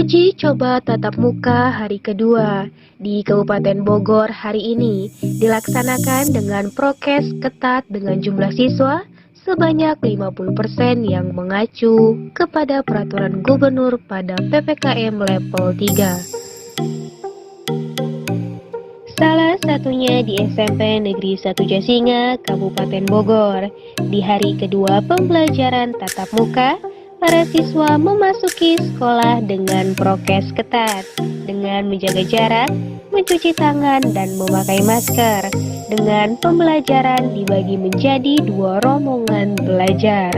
Uji coba tatap muka hari kedua di Kabupaten Bogor hari ini dilaksanakan dengan prokes ketat dengan jumlah siswa sebanyak 50% yang mengacu kepada peraturan gubernur pada PPKM level 3. Salah satunya di SMP Negeri 1 Jasinga, Kabupaten Bogor. Di hari kedua pembelajaran tatap muka, para siswa memasuki sekolah dengan prokes ketat, dengan menjaga jarak, mencuci tangan, dan memakai masker. Dengan pembelajaran dibagi menjadi 2 rombongan belajar.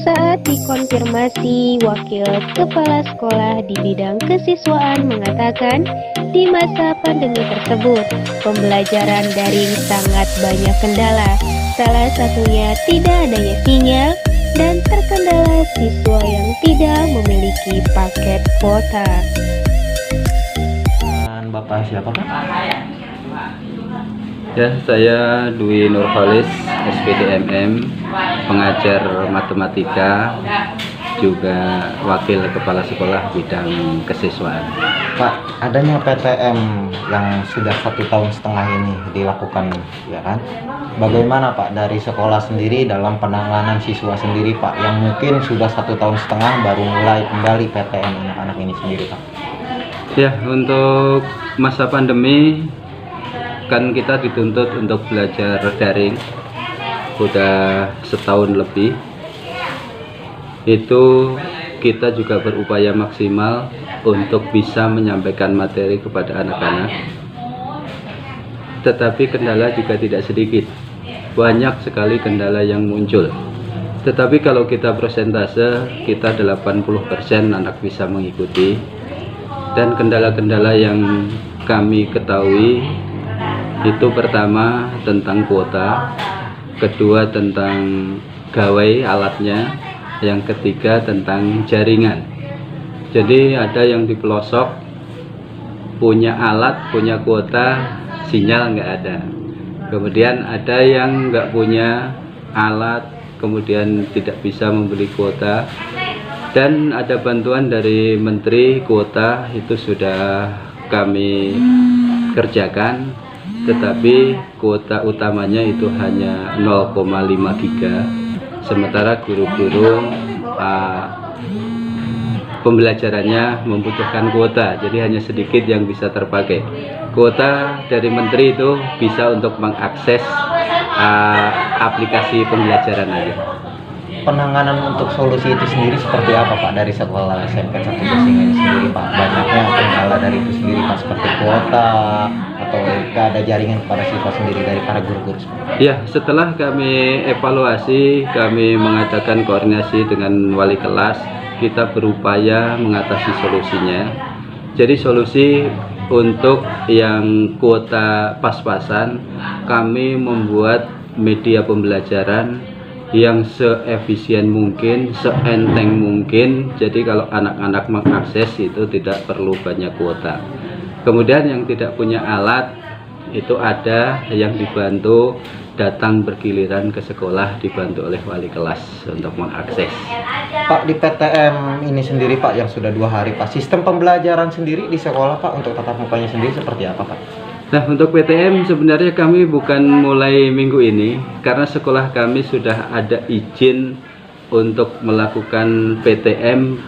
Saat dikonfirmasi, Wakil Kepala Sekolah di bidang kesiswaan mengatakan, di masa pandemi tersebut, pembelajaran daring sangat banyak kendala. Salah satunya tidak adanya sinyal dan terkendala siswa yang tidak memiliki paket kuota. Dan Bapak siapa Pak? Ya, saya Dwi Nurholis, SPDMM, pengajar matematika, juga wakil kepala sekolah bidang kesiswaan. Pak, adanya PTM yang sudah 1,5 tahun ini dilakukan, ya kan? Bagaimana Pak dari sekolah sendiri dalam penanganan siswa sendiri Pak, yang mungkin sudah 1,5 tahun baru mulai kembali PTM anak-anak ini sendiri Pak? Ya, untuk masa pandemi kan kita dituntut untuk belajar daring udah 1 tahun lebih. Itu kita juga berupaya maksimal untuk bisa menyampaikan materi kepada anak-anak, tetapi kendala juga tidak sedikit, banyak sekali kendala yang muncul. Tetapi kalau kita persentase, kita 80% anak bisa mengikuti. Dan kendala-kendala yang kami ketahui itu pertama tentang kuota, kedua tentang gawai alatnya, yang ketiga tentang jaringan. Jadi ada yang di pelosok punya alat, punya kuota, sinyal nggak ada. Kemudian ada yang nggak punya alat, kemudian tidak bisa membeli kuota. Dan ada bantuan dari Menteri Kuota, itu sudah kami kerjakan, tetapi kuota utamanya itu hanya 0,5 giga, sementara guru-guru pembelajarannya membutuhkan kuota, jadi hanya sedikit yang bisa terpakai. Kuota dari Menteri itu bisa untuk mengakses aplikasi pembelajaran aja. Penanganan untuk solusi itu sendiri seperti apa Pak dari sekolah SMP 1 Jasinga ini sendiri Pak? Banyaknya kendala dari itu sendiri Pak, seperti kuota atau tidak ada jaringan kepada siswa sendiri dari para guru-guru? Ya, setelah kami evaluasi, kami mengadakan koordinasi dengan wali kelas, kita berupaya mengatasi solusinya. Jadi solusi untuk yang kuota pas-pasan, kami membuat media pembelajaran yang seefisien mungkin, seenteng mungkin. Jadi kalau anak-anak mengakses itu tidak perlu banyak kuota. Kemudian yang tidak punya alat, itu ada yang dibantu datang bergiliran ke sekolah, dibantu oleh wali kelas untuk mengakses. Pak, di PTM ini sendiri Pak yang sudah 2 hari Pak, sistem pembelajaran sendiri di sekolah Pak untuk tatap mukanya sendiri seperti apa Pak? Nah, untuk PTM sebenarnya kami bukan mulai minggu ini, karena sekolah kami sudah ada izin untuk melakukan PTM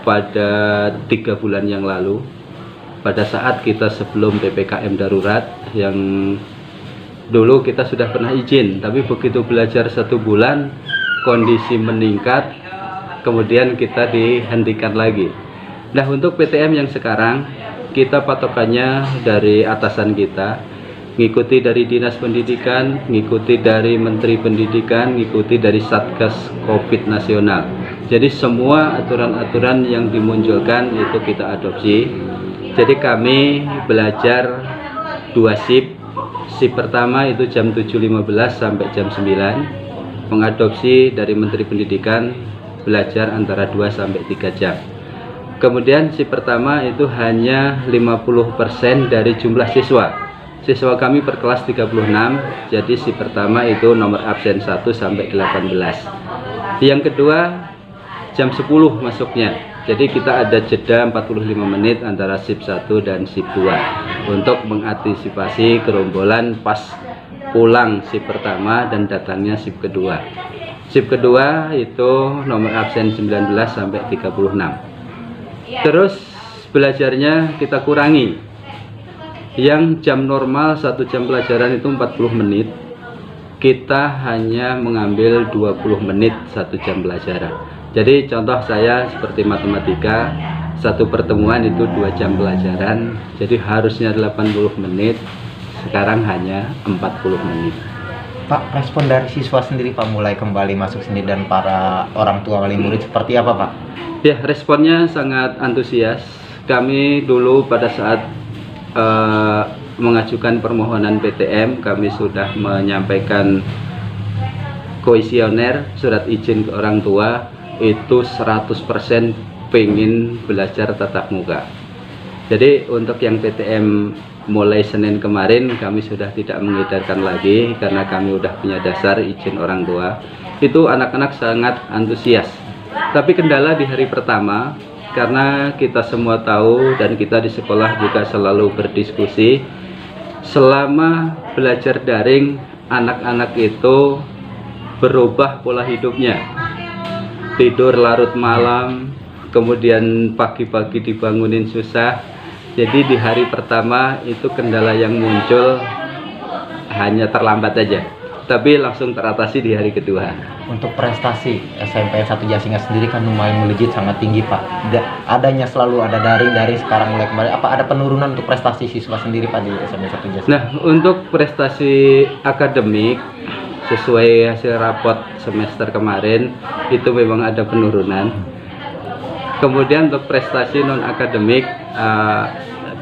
pada 3 bulan yang lalu, pada saat kita sebelum PPKM darurat, yang dulu kita sudah pernah izin, tapi begitu belajar 1 bulan kondisi meningkat, kemudian kita dihentikan lagi. Nah, untuk PTM yang sekarang kita patokannya dari atasan kita, ngikuti dari Dinas Pendidikan, ngikuti dari Menteri Pendidikan, ngikuti dari Satgas Covid Nasional. Jadi semua aturan-aturan yang dimunculkan itu kita adopsi. Jadi kami belajar 2 shift. Shift pertama itu jam 7.15 sampai jam 9. Mengadopsi dari Menteri Pendidikan, belajar antara 2 sampai 3 jam. Kemudian shift pertama itu hanya 50% dari jumlah siswa. Siswa kami per kelas 36, jadi shift pertama itu nomor absen 1 sampai 18. Yang kedua, jam 10 masuknya. Jadi kita ada jeda 45 menit antara shift 1 dan shift 2 untuk mengantisipasi gerombolan pas pulang shift pertama dan datangnya shift kedua. Shift kedua itu nomor absen 19 sampai 36. Terus belajarnya kita kurangi. Yang jam normal 1 jam pelajaran itu 40 menit. Kita hanya mengambil 20 menit 1 jam pelajaran. Jadi contoh saya seperti matematika, satu pertemuan itu 2 jam pelajaran, jadi harusnya 80 menit, sekarang hanya 40 menit. Pak, respon dari siswa sendiri Pak mulai kembali masuk sini dan para orang tua wali murid seperti apa Pak? Ya, responnya sangat antusias. Kami dulu pada saat mengajukan permohonan PTM, kami sudah menyampaikan kuesioner, surat izin ke orang tua, itu 100% pengen belajar tatap muka. Jadi untuk yang PTM mulai Senin kemarin kami sudah tidak mengedarkan lagi karena kami udah punya dasar izin orang tua. Itu anak-anak sangat antusias. Tapi kendala di hari pertama, karena kita semua tahu dan kita di sekolah juga selalu berdiskusi, selama belajar daring anak-anak itu berubah pola hidupnya. Tidur larut malam, kemudian pagi-pagi dibangunin susah. Jadi di hari pertama itu kendala yang muncul hanya terlambat aja, tapi langsung teratasi di hari kedua. Untuk prestasi SMP 1 Jasinga sendiri kan lumayan melejit, sangat tinggi Pak. Adanya selalu ada daring sekarang mulai kembali. Apa ada penurunan untuk prestasi siswa sendiri Pak di SMP 1 Jasinga? Nah, untuk prestasi akademik sesuai hasil rapot semester kemarin itu memang ada penurunan. Kemudian untuk prestasi non akademik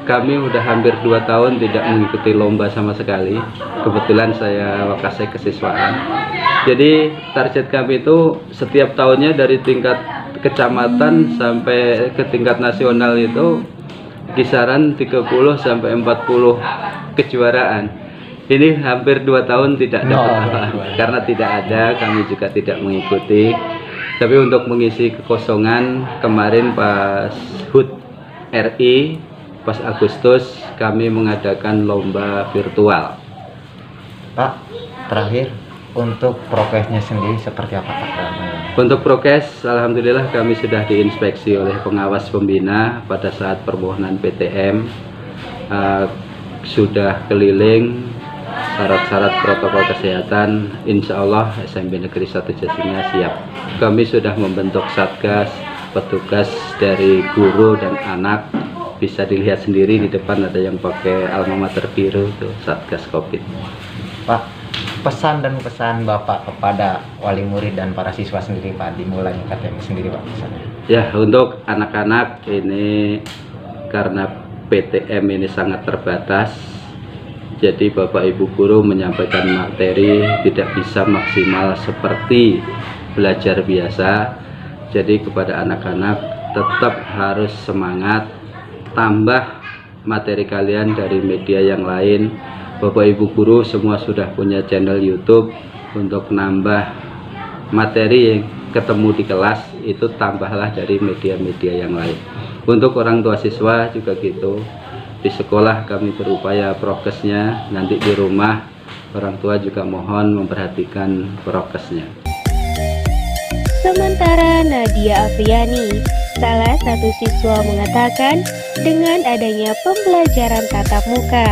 kami udah hampir 2 tahun tidak mengikuti lomba sama sekali. Kebetulan saya Wakasek kesiswaan. Jadi target kami itu setiap tahunnya dari tingkat kecamatan sampai ke tingkat nasional itu kisaran 30 sampai 40 kejuaraan. Ini hampir 2 tahun tidak dapat karena tidak ada, kami juga tidak mengikuti. Tapi untuk mengisi kekosongan kemarin pas HUT RI pas Agustus kami mengadakan lomba virtual. Pak, terakhir untuk prokesnya sendiri seperti apa Pak? Untuk prokes, alhamdulillah kami sudah diinspeksi oleh pengawas pembina pada saat permohonan PTM, sudah keliling syarat-syarat protokol kesehatan. Insya Allah SMP Negeri 1 Jasinga siap. Kami sudah membentuk satgas, petugas dari guru dan anak. Bisa dilihat sendiri di depan ada yang pakai alma mater biru, itu satgas COVID. Pak, pesan dan pesan Bapak kepada wali murid dan para siswa sendiri Pak, dimulai KTM sendiri Pak pesannya. Ya, untuk anak-anak ini karena PTM ini sangat terbatas, jadi Bapak Ibu guru menyampaikan materi tidak bisa maksimal seperti belajar biasa. Jadi kepada anak-anak tetap harus semangat, tambah materi kalian dari media yang lain. Bapak Ibu guru semua sudah punya channel YouTube, untuk nambah materi yang ketemu di kelas itu tambahlah dari media-media yang lain. Untuk orang tua siswa juga gitu. Di sekolah kami berupaya prokesnya, nanti di rumah orang tua juga mohon memperhatikan prokesnya. Sementara Nadia Afriani, salah satu siswa mengatakan dengan adanya pembelajaran tatap muka,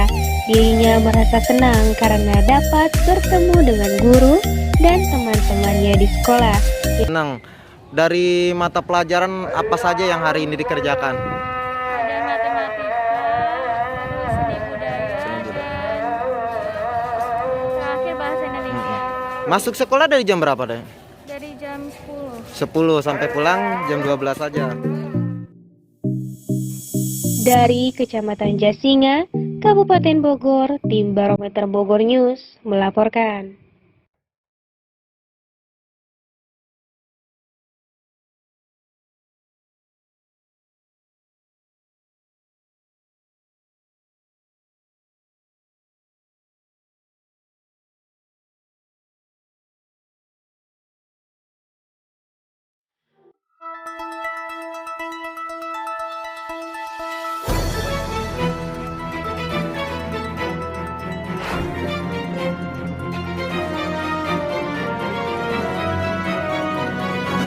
dirinya merasa senang karena dapat bertemu dengan guru dan teman-temannya di sekolah. Senang. Dari mata pelajaran apa saja yang hari ini dikerjakan? Ada matematika, terus seni budaya, terakhir bahasa Indonesia. Masuk sekolah dari jam berapa deh? Dari jam 10. 10 sampai pulang jam 12 saja. Dari Kecamatan Jasinga, Kabupaten Bogor, tim Barometer Bogor News melaporkan.